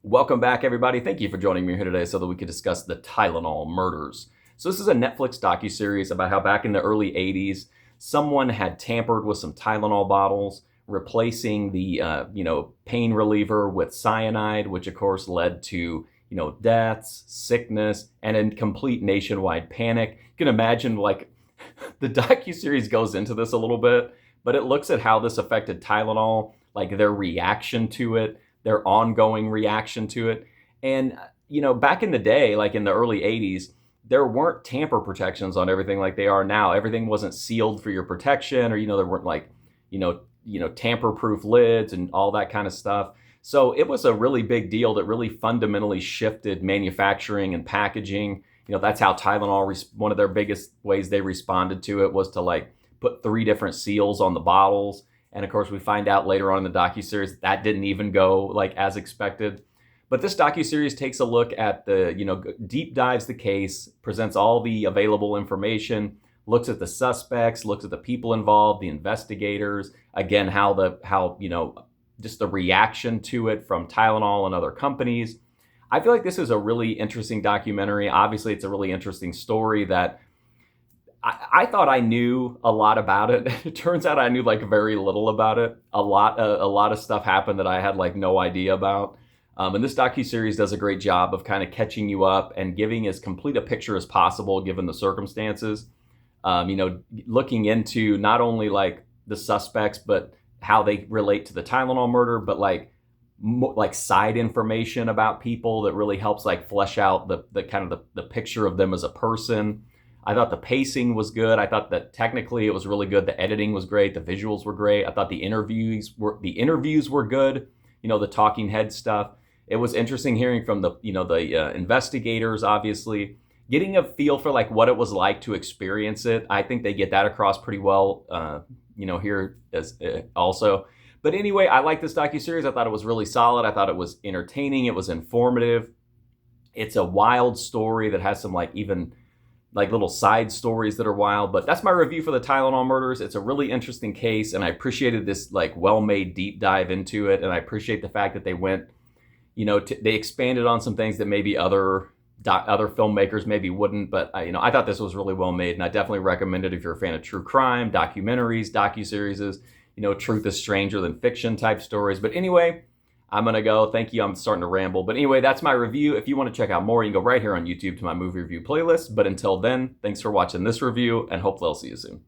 Welcome back, everybody. Thank you for joining me here today so that we could discuss the Tylenol Murders. So this is a Netflix docuseries about how back in the early 80s, someone had tampered with some Tylenol bottles, replacing the pain reliever with cyanide, which of course led to deaths, sickness, and a complete nationwide panic. You can imagine the docuseries goes into this a little bit, but it looks at how this affected Tylenol, like their reaction to it, their ongoing reaction to it. And, back in the day, like in the early 80s, there weren't tamper protections on everything like they are now. Everything wasn't sealed for your protection, or, there weren't tamper-proof lids and all that kind of stuff. So it was a really big deal that really fundamentally shifted manufacturing and packaging. That's how Tylenol, one of their biggest ways they responded to it was to put 3 different seals on the bottles. And of course, we find out later on in the docuseries that didn't even go as expected. But this docuseries takes a look at deep dives the case, presents all the available information, looks at the suspects, looks at the people involved, the investigators, again, just the reaction to it from Tylenol and other companies. I feel like this is a really interesting documentary. Obviously, it's a really interesting story that I thought I knew a lot about it. It turns out I knew very little about it. A lot of stuff happened that I had no idea about. And this docuseries does a great job of kind of catching you up and giving as complete a picture as possible given the circumstances. Looking into not only the suspects, but how they relate to the Tylenol murder, but side information about people that really helps flesh out the kind of the picture of them as a person. I thought the pacing was good. I thought that technically it was really good. The editing was great. The visuals were great. I thought the interviews were good. The talking head stuff. It was interesting hearing from the investigators, obviously, getting a feel for what it was like to experience it. I think they get that across pretty well, here as also. But anyway, I like this docuseries. I thought it was really solid. I thought it was entertaining. It was informative. It's a wild story that has some even little side stories that are wild. But that's my review for the Tylenol Murders. It's a really interesting case, and I appreciated this well-made deep dive into it. And I appreciate the fact that they went, they expanded on some things that maybe other filmmakers maybe wouldn't. But I thought this was really well made, and I definitely recommend it if you're a fan of true crime, documentaries, docuseries, truth is stranger than fiction type stories. But anyway, I'm going to go. Thank you. I'm starting to ramble. But anyway, that's my review. If you want to check out more, you can go right here on YouTube to my movie review playlist. But until then, thanks for watching this review, and hopefully I'll see you soon.